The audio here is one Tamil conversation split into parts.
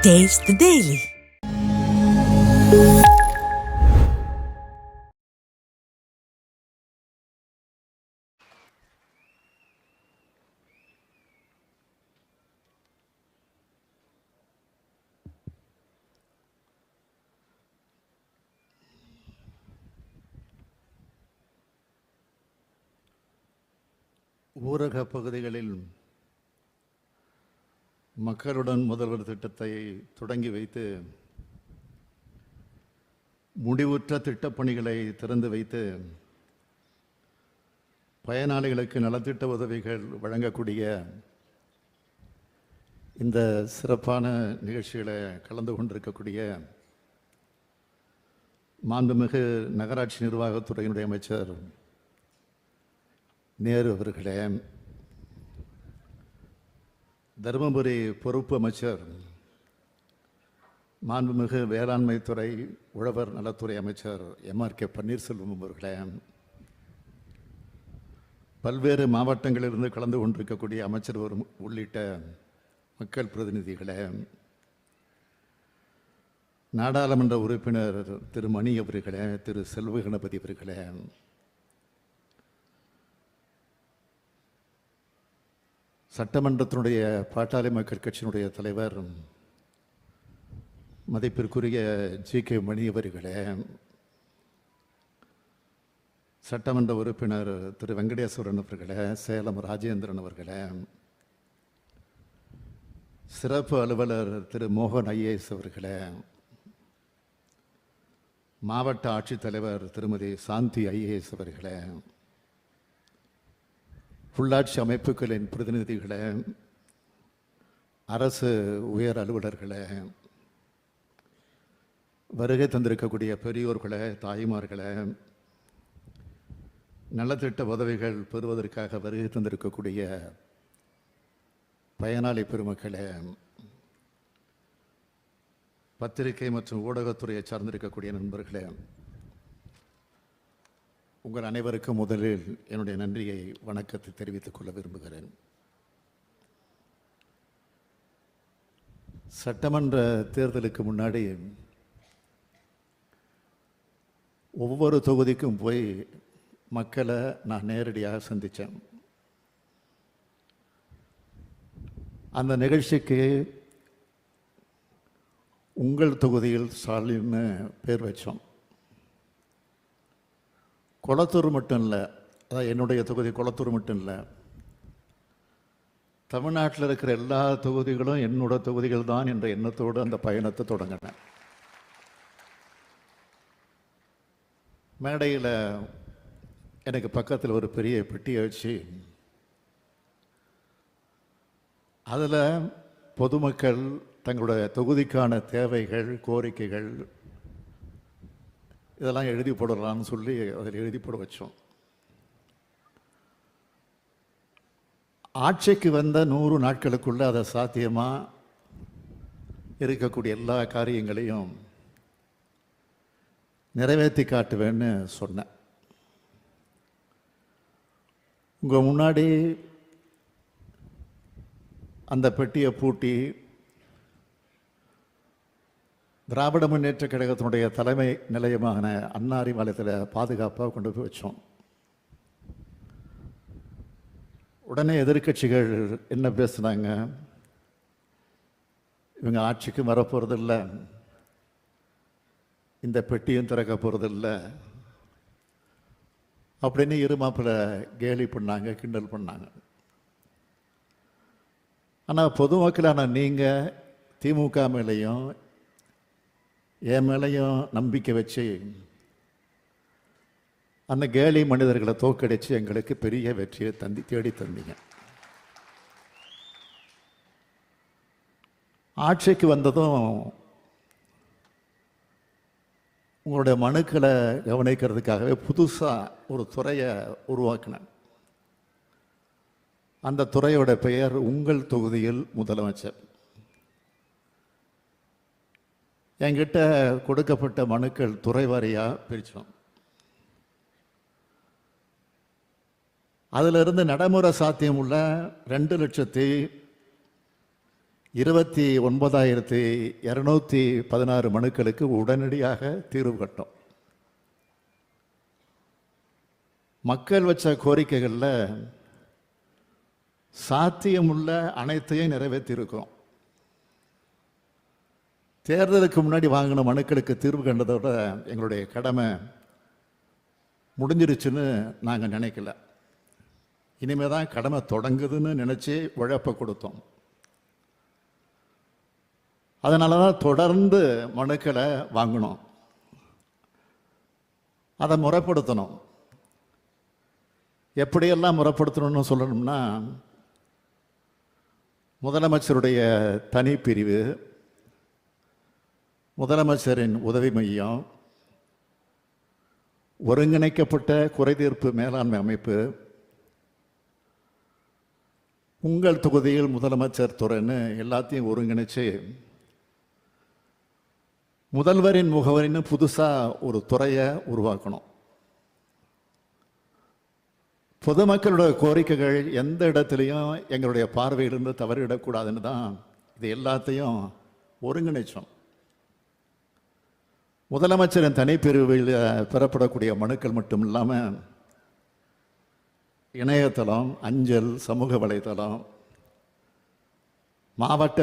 Taste the Daily. ஊரக பகுதிகளில் மக்களுடன் முதல்வர் திட்டத்தை தொடங்கி வைத்து முடிவுற்ற திட்டப்பணிகளை திறந்து வைத்து பயனாளிகளுக்கு நலத்திட்ட உதவிகள் வழங்கக்கூடிய இந்த சிறப்பான நிகழ்ச்சிகளை கலந்து கொண்டிருக்கக்கூடிய மாண்புமிகு நகராட்சி நிர்வாகத்துறையினுடைய அமைச்சர் நேரு அவர்களே, தருமபுரி பொறுப்பு அமைச்சர் மாண்புமிகு வேளாண்மைத்துறை உழவர் நலத்துறை அமைச்சர் MRK பன்னீர்செல்வம் அவர்களே, பல்வேறு மாவட்டங்களிலிருந்து கலந்து கொண்டிருக்கக்கூடிய அமைச்சர் உள்ளிட்ட மக்கள் பிரதிநிதிகளே, நாடாளுமன்ற உறுப்பினர் திரு மணி அவர்களே, திரு செல்வ கணபதி அவர்களே, சட்டமன்றத்தினுடைய பாட்டாளி மக்கள் கட்சியினுடைய தலைவர் மதிப்பிற்குரிய GK மணி அவர்களே, சட்டமன்ற உறுப்பினர் திரு வெங்கடேஸ்வரன் அவர்களே, சேலம் ராஜேந்திரன் அவர்களே, சிறப்பு அலுவலர் திரு மோகன் IAS அவர்களே, மாவட்ட ஆட்சித்தலைவர் திருமதி சாந்தி IAS அவர்களே, உள்ளாட்சி அமைப்புகளின் பிரதிநிதிகளே, அரசு உயர் அலுவலர்களே, வருகை தந்திருக்கக்கூடிய பெரியோர்களே, தாய்மார்களே, நலத்திட்ட உதவிகள் பெறுவதற்காக வருகை தந்திருக்கக்கூடிய பயனாளி பெருமக்களே, பத்திரிகை மற்றும் ஊடகத்துறையை சார்ந்திருக்கக்கூடிய நண்பர்களே, உங்கள் அனைவருக்கும் முதலில் என்னுடைய நன்றியை வணக்கத்தை தெரிவித்துக் கொள்ள விரும்புகிறேன். சட்டமன்ற தேர்தலுக்கு முன்னாடி ஒவ்வொரு தொகுதிக்கும் போய் மக்களை நான் நேரடியாக சந்தித்தேன். அந்த நிகழ்ச்சிக்கு உங்கள் தொகுதியில் ஸ்டாலின்னு பேர் வச்சோம். கொளத்தூர் மட்டும் இல்லை, அதான் என்னுடைய தொகுதி கொளத்தூர் மட்டும் இல்லை, தமிழ்நாட்டில் இருக்கிற எல்லா தொகுதிகளும் என்னோட தொகுதிகள் தான் என்ற எண்ணத்தோடு அந்த பயணத்தை தொடங்கினேன். மேடையில் எனக்கு பக்கத்தில் ஒரு பெரிய பெட்டியை வச்சு அதில் பொதுமக்கள் தங்களுடைய தொகுதிக்கான தேவைகள், கோரிக்கைகள் இதெல்லாம் எழுதி போடலான்னு சொல்லி அதில் எழுதி போட வச்சோம். ஆட்சிக்கு வந்த 100 நாட்களுக்குள்ள அதை சாத்தியமாக இருக்கக்கூடிய எல்லா காரியங்களையும் நிறைவேற்றி காட்டுவேன்னு சொன்னேன். உங்கள் முன்னாடி அந்த பெட்டியை பூட்டி திராவிட முன்னேற்ற கழகத்தினுடைய தலைமை நிலையமான அண்ணா அறிவாலயத்தில் பாதுகாப்பாக கொண்டு போய் வச்சோம். உடனே எதிர்கட்சிகள் என்ன பேசுனாங்க, இவங்க ஆட்சிக்கு வரப்போறதில்லை, இந்த பெட்டியும் திறக்க போறதில்லை அப்படின்னு இருமாப்பில் கேலி பண்ணாங்க, கிண்டல் பண்ணாங்க. ஆனால் பொதுமக்களான நீங்கள் திமுக மேலேயும் என் மேலேயும் நம்பிக்கை வச்சு அந்த கேலி மனிதர்களை தோக்கடிச்சு எங்களுக்கு பெரிய வெற்றியை தேடி தந்தீங்க. ஆட்சிக்கு வந்ததும் உங்களுடைய மனுக்களை கவனிக்கிறதுக்காகவே புதுசாக ஒரு துறையை உருவாக்கினேன். அந்த துறையோட பெயர் உங்கள் தொகுதியில் முதலமைச்சர். என்கிட்ட கொடுக்கப்பட்ட மனுக்கள் துறை வாரியாக பிரித்தோம். அதிலிருந்து நடைமுறை சாத்தியம் உள்ள 2,00,000 29,216 மனுக்களுக்கு உடனடியாக தீர்வு கட்டோம். மக்கள் வச்ச கோரிக்கைகளில் சாத்தியமுள்ள அனைத்தையும் நிறைவேற்றியிருக்கிறோம். தேர்தலுக்கு முன்னாடி வாங்கின மனுக்களுக்கு தீர்வு கண்டதோட எங்களுடைய கடமை முடிஞ்சிருச்சுன்னு நாங்கள் நினைக்கல. இனிமே தான் கடமை தொடங்குதுன்னு நினச்சி உழைப்பை கொடுத்தோம். அதனால தான் தொடர்ந்து மனுக்களை வாங்கணும், அதை முறைப்படுத்தணும். எப்படியெல்லாம் முறைப்படுத்தணும்னு சொல்லணும்னா, முதலமைச்சருடைய தனிப்பிரிவு, முதலமைச்சரின் உதவி மையம், ஒருங்கிணைக்கப்பட்ட குறைதீர்ப்பு மேலாண்மை அமைப்பு, உங்கள் தொகுதியில் முதலமைச்சர் துறைன்னு எல்லாத்தையும் ஒருங்கிணைச்சு முதல்வரின் முகவரின்னு புதுசாக ஒரு துறையை உருவாக்கணும். பொதுமக்களோட கோரிக்கைகள் எந்த இடத்துலையும் எங்களுடைய பார்வையிலிருந்து தவறிவிடக்கூடாதுன்னு தான் இது எல்லாத்தையும் ஒருங்கிணைச்சோம். முதலமைச்சரின் தனிப்பிரிவில் பெறப்படக்கூடிய மனுக்கள் மட்டும் இல்லாமல் இணையதளம், அஞ்சல், சமூக வலைதளம், மாவட்ட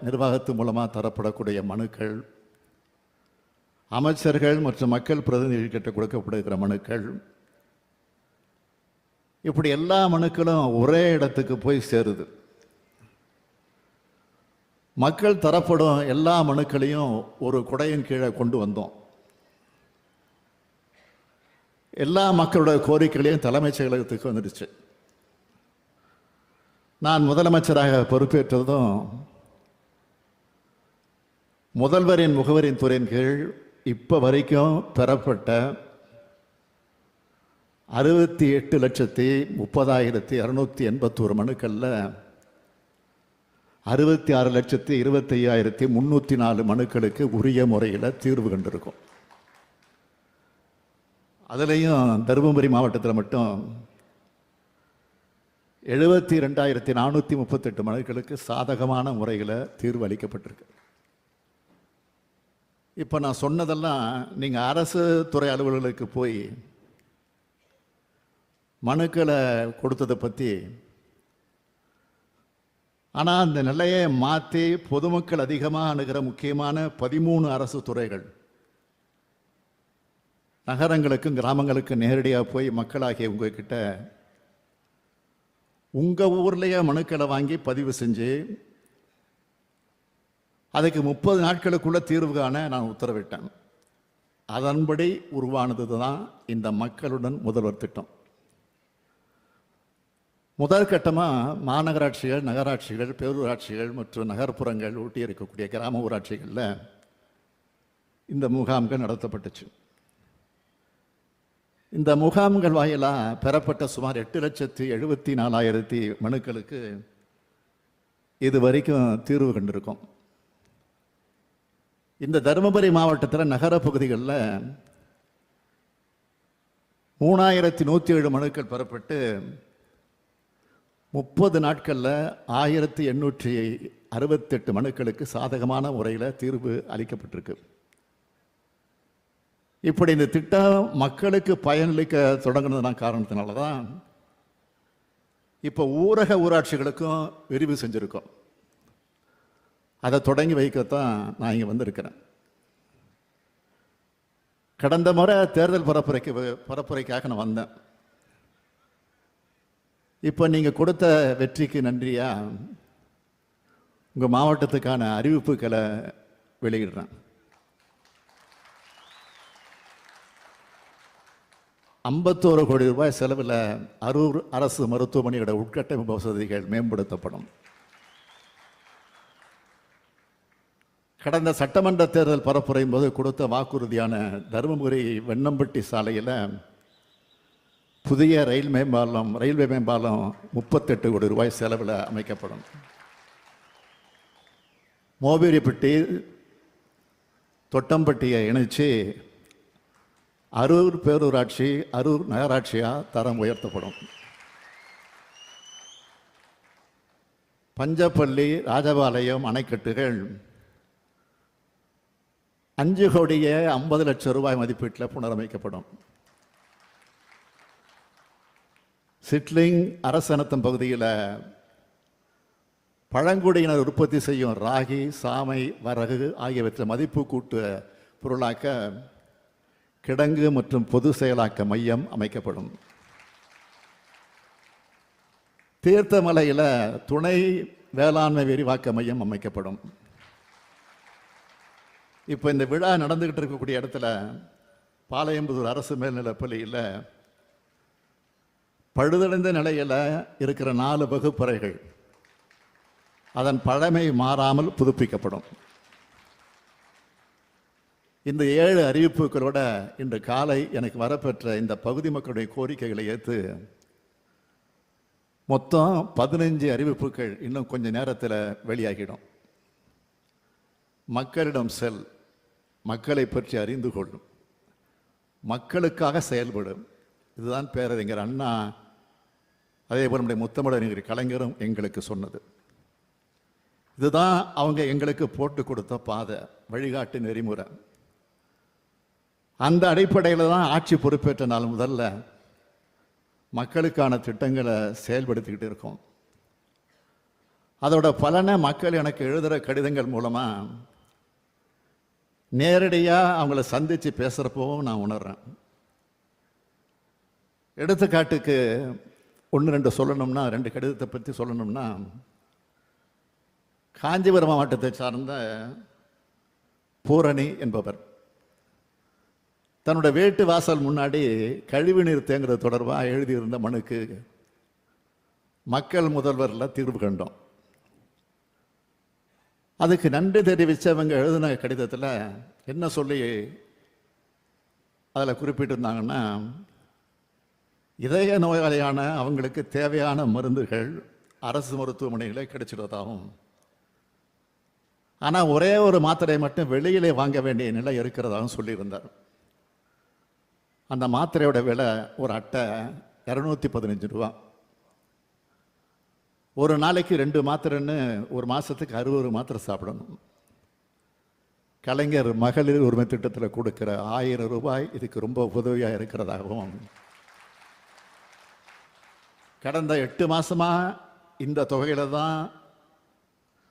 நிர்வாகத்து மூலமாக தரப்படக்கூடிய மனுக்கள், அமைச்சர்கள் மற்றும் மக்கள் பிரதிநிதிகிட்ட கொடுக்கப்படுகிற மனுக்கள், இப்படி எல்லா மனுக்களும் ஒரே இடத்துக்கு போய் சேருது. மக்கள் தரப்படும் எல்லா மனுக்களையும் ஒரு குடையின் கீழே கொண்டு வந்தோம். எல்லா மக்களோட கோரிக்கைகளையும் தலைமைச் செயலகத்துக்கு வந்துடுச்சு. நான் முதலமைச்சராக பொறுப்பேற்றதும் முதல்வரின் முகவரின் துறையின் கீழ் இப்போ வரைக்கும் பெறப்பட்ட 68,30,281 மனுக்களில் 66,25,304 மனுக்களுக்கு உரிய முறையில் தீர்வு கண்டிருக்கும். அதுலேயும் தருமபுரி மாவட்டத்தில் மட்டும் 72,438 மனுக்களுக்கு சாதகமான முறையில் தீர்வு அளிக்கப்பட்டிருக்கு. இப்போ நான் சொன்னதெல்லாம் நீங்கள் அரசு துறை அலுவலர்களுக்கு போய் மனுக்களை கொடுத்ததை பற்றி. ஆனால் அந்த நிலையை மாற்றி பொதுமக்கள் அதிகமாக அணுகிற முக்கியமான 13 அரசு துறைகள் நகரங்களுக்கும் கிராமங்களுக்கும் நேரடியாக போய் மக்களாகிய உங்ககிட்ட உங்கள் ஊர்லேயே மனுக்களை வாங்கி பதிவு செஞ்சு அதுக்கு 30 நாட்களுக்குள்ள தீர்வு காண நான் உத்தரவிட்டேன். அதன்படி உருவானது தான் இந்த மக்களுடன் முதல்வர் திட்டம். முதல் கட்டமாக மாநகராட்சிகள், நகராட்சிகள், பேரூராட்சிகள் மற்றும் நகர்ப்புறங்கள் ஒட்டி இருக்கக்கூடிய கிராம ஊராட்சிகளில் இந்த முகாம்கள் நடத்தப்பட்டுச்சு. இந்த முகாம்கள் வாயிலாக பெறப்பட்ட சுமார் 8,74,000 மனுக்களுக்கு இது வரைக்கும் தீர்வு கண்டிருக்கும். இந்த தருமபுரி மாவட்டத்தில் நகர பகுதிகளில் 3,107 மனுக்கள் பெறப்பட்டு 30 நாட்களில் 1,868 மனுக்களுக்கு சாதகமான முறையில் தீர்வு அளிக்கப்பட்டிருக்கு. இப்படி இந்த திட்டம் மக்களுக்கு பயனளிக்க தொடங்கினதுனா காரணத்தினால தான் இப்போ ஊரக ஊராட்சிகளுக்கும் விரிவு செஞ்சுருக்கோம். அதை தொடங்கி வைக்கத்தான் நான் இங்கே வந்திருக்கிறேன். கடந்த முறை தேர்தல் பரப்புரைக்காக நான் வந்தேன். இப்போ நீங்கள் கொடுத்த வெற்றிக்கு நன்றியா உங்கள் மாவட்டத்துக்கான அறிவிப்புகளை வெளியிடுறேன். 51 கோடி ரூபாய் செலவில் அரூர் அரசு மருத்துவமனையோட உட்கட்டமைப்பு வசதிகள் மேம்படுத்தப்படும். கடந்த சட்டமன்ற தேர்தல் பரப்புரையும் போது கொடுத்த வாக்குறுதியான தருமபுரி வெண்ணம்பட்டி சாலையில் புதிய ரயில்வே மேம்பாலம் 38 கோடி ரூபாய் செலவில் அமைக்கப்படும். மோபிரிப்பட்டி தொட்டம்பட்டியை இணைச்சு அரூர் பேரூராட்சி, அரூர் நகராட்சியாக தரம் உயர்த்தப்படும். பஞ்சப்பள்ளி ராஜபாளையம் அணைக்கட்டுகள் 5,50,00,000 ரூபாய் மதிப்பீட்டில் புனரமைக்கப்படும். சிட்லிங் அரசனத்தம் பகுதியில் பழங்குடியினர் உற்பத்தி செய்யும் ராகி, சாமை, வரகு ஆகியவற்றை மதிப்பு கூட்டு பொருளாக்க கிடங்கு மற்றும் பொது செயலாக்க மையம் அமைக்கப்படும். தீர்த்தமலையில் துணை வேளாண்மை விரிவாக்க மையம் அமைக்கப்படும். இப்போ இந்த விழா நடந்துகிட்டு இருக்கக்கூடிய இடத்துல பாளையம்புதூர் அரசு மேல்நிலைப் பள்ளியில் பழுதடைந்த நிலையில் இருக்கிற 4 வகுப்பறைகள் அதன் பழமை மாறாமல் புதுப்பிக்கப்படும். இந்த 7 அறிவிப்புகளோட இன்று காலை எனக்கு வரப்பெற்ற இந்த பகுதி மக்களுடைய கோரிக்கைகளை ஏற்று மொத்தம் 15 அறிவிப்புகள் இன்னும் கொஞ்ச நேரத்தில் வெளியாகிடும். மக்களிடம் செல், மக்களை பற்றி அறிந்து கொள்ளும், மக்களுக்காக செயல்படும். இதுதான் பேரறிஞர் அண்ணா, அதே போல் நம்முடைய முத்தமிழறிஞர் கலைஞரும் எங்களுக்கு சொன்னது. இதுதான் அவங்க எங்களுக்கு போட்டு கொடுத்த பாதை, வழிகாட்டு நெறிமுறை. அந்த அடிப்படையில் தான் ஆட்சி பொறுப்பேற்ற நாள் முதல்ல மக்களுக்கான திட்டங்களை செயல்படுத்திக்கிட்டு இருக்கோம். அதோட பலனை மக்கள் எனக்கு எழுதுகிற கடிதங்கள் மூலமாக நேரடியாக அவங்கள சந்தித்து பேசுகிறப்பவும் நான் உணர்றேன். எடுத்துக்காட்டுக்கு 1-2 சொல்லணும்னா, 2 கடிதத்தை பற்றி சொல்லணும்னா, காஞ்சிபுரம் மாவட்டத்தை சார்ந்த பூரணி என்பவர் தன்னோட வீட்டு வாசல் முன்னாடி கழிவு நீர் தேங்குறது தொடர்பாக எழுதியிருந்த மனுக்கு மக்கள் முதல்வரில் தீர்வு கண்டோம். அதுக்கு நன்றி தெரிவித்தவங்க எழுதின கடிதத்தில் என்ன சொல்லி அதில் குறிப்பிட்டிருந்தாங்கன்னா, இதய நோயாளியான அவங்களுக்கு தேவையான மருந்துகள் அரசு மருத்துவமனைகளே கிடைச்சிடுவதாகவும், ஆனால் ஒரே ஒரு மாத்திரை மட்டும் வெளியிலே வாங்க வேண்டிய நிலை இருக்கிறதாகவும் சொல்லியிருந்தார். அந்த மாத்திரையோட விலை ஒரு அட்டை 215 ரூபா. ஒரு நாளைக்கு 2 மாத்திரைன்னு ஒரு மாதத்துக்கு 60 மாத்திரை சாப்பிடணும். கலைஞர் மகளிர் உரிமை திட்டத்தில் கொடுக்கிற 1000 ரூபாய் இதுக்கு ரொம்ப உதவியாக இருக்கிறதாகவும், கடந்த 8 மாதமாக இந்த தொகையில தான்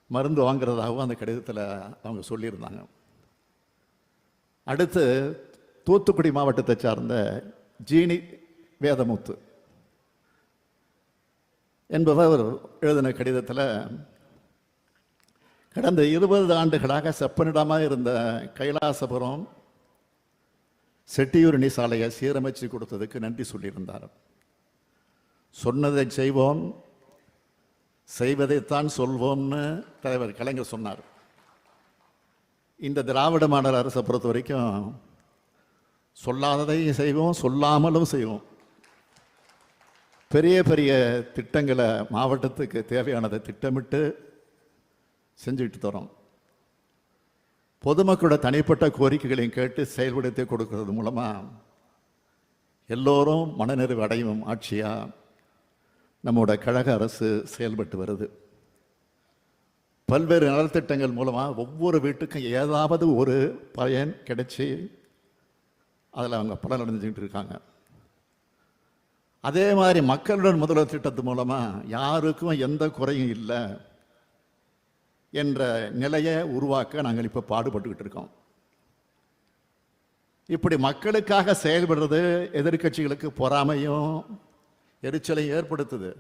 மருந்து வாங்குறதாகவும் அந்த கடிதத்தில் அவங்க சொல்லியிருந்தாங்க. அடுத்து தூத்துக்குடி மாவட்டத்தை சார்ந்த ஜீனி வேதமுத்து என்பவர் எழுதின கடிதத்தில், கடந்த 20 ஆண்டுகளாக செப்பனிடமாக இருந்த கைலாசபுரம் செட்டியூரணி சாலையை சீரமைச்சு கொடுத்ததுக்கு நன்றி சொல்லியிருந்தார். சொன்னதை செய்வோம், செய்வதைத்தான் சொல்வோம்னு தலைவர் கலைஞர் சொன்னார். இந்த திராவிட மாடல் அரசை பொறுத்த வரைக்கும் சொல்லாததையும் செய்வோம், சொல்லாமலும் செய்வோம். பெரிய பெரிய திட்டங்களை மாவட்டத்துக்கு தேவையானதை திட்டமிட்டு செஞ்சுக்கிட்டு தரோம். பொதுமக்களோட தனிப்பட்ட கோரிக்கைகளையும் கேட்டு செயல்படுத்தி கொடுக்கறது மூலமாக எல்லோரும் மனநிறைவு அடையும் ஆட்சியாக நம்மோட கழக அரசு செயல்பட்டு வருது. பல்வேறு நலத்திட்டங்கள் மூலமாக ஒவ்வொரு வீட்டுக்கும் ஏதாவது ஒரு பயன் கிடைச்சி அதில் அவங்க பலன் அடைஞ்சிக்கிட்டு இருக்காங்க. அதே மாதிரி மக்களுடன் முதல்வர் திட்டத்து மூலமாக யாருக்கும் எந்த குறையும் இல்லை என்ற நிலையை உருவாக்க நாங்கள் இப்போ பாடுபட்டுக்கிட்டு இருக்கோம். இப்படி மக்களுக்காக செயல்படுறது எதிர்கட்சிகளுக்கு பொறாமையும் எரிச்சலையும் ஏற்படுத்துது.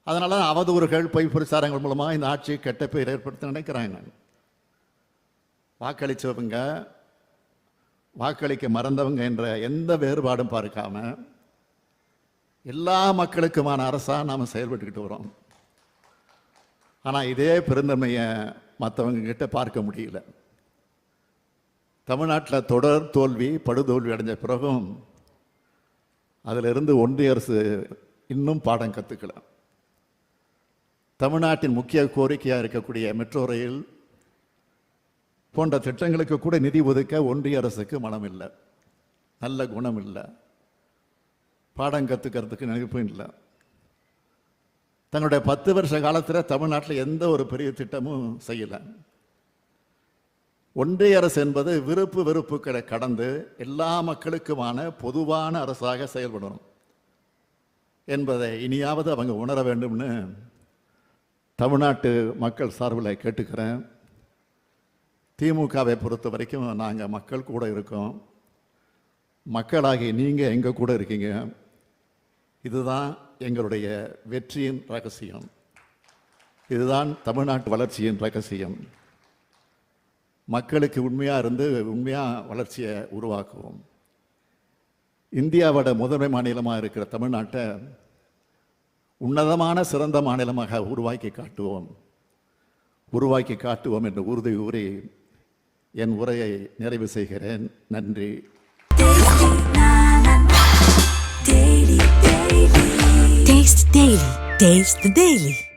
அதனால அவதூறுகள், பொய் பிரச்சாரங்கள் மூலமாக இந்த ஆட்சியை கெட்ட பேர் ஏற்படுத்த நினைக்கிறாங்க. வாக்களித்தவங்க, வாக்களிக்க மறந்தவங்க என்ற எந்த வேறுபாடும் பார்க்காம எல்லா மக்களுக்குமான அரசாக நாம் செயல்பட்டுக்கிட்டு வரோம். ஆனால் இதே பெருந்தன்மையை மற்றவங்க கிட்ட பார்க்க முடியல. தமிழ்நாட்டில் தொடர் தோல்வி, படுதோல்வி அடைஞ்ச பிறகும் அதிலிருந்து ஒன்றிய அரசு இன்னும் பாடம் கற்றுக்கல. தமிழ்நாட்டின் முக்கிய கோரிக்கையாக இருக்கக்கூடிய மெட்ரோ ரயில் போன்ற திட்டங்களுக்கு கூட நிதி ஒதுக்க ஒன்றிய அரசுக்கு மனம் இல்லை, நல்ல குணம் இல்லை, பாடம் கற்றுக்கிறதுக்கு நினைப்பும் இல்லை. தங்களுடைய 10 வருஷ காலத்தில் தமிழ்நாட்டில் எந்த ஒரு பெரிய திட்டமும் செய்யலை. ஒன்றிய அரசு என்பது விருப்பு வெறுப்புகளை கடந்து எல்லா மக்களுக்குமான பொதுவான அரசாக செயல்படணும் என்பதை இனியாவது அவங்க உணர வேண்டும்னு தமிழ்நாட்டு மக்கள் சார்பில் கேட்டுக்கிறேன். திமுகவை பொறுத்த வரைக்கும் நாங்கள் மக்கள் கூட இருக்கோம். மக்களாகி நீங்கள் எங்கள் கூட இருக்கீங்க. இதுதான் எங்களுடைய வெற்றியின் ரகசியம். இதுதான் தமிழ்நாட்டு வளர்ச்சியின் ரகசியம். மக்களுக்கு உண்மையாக இருந்து உண்மையாக வளர்ச்சியை உருவாக்குவோம். இந்தியாவோட முதன்மை மாநிலமாக இருக்கிற தமிழ்நாட்டை உன்னதமான சிறந்த மாநிலமாக உருவாக்கி காட்டுவோம் என்று உறுதி கூறி என் உரையை நிறைவு செய்கிறேன். நன்றி. Taste the Daily.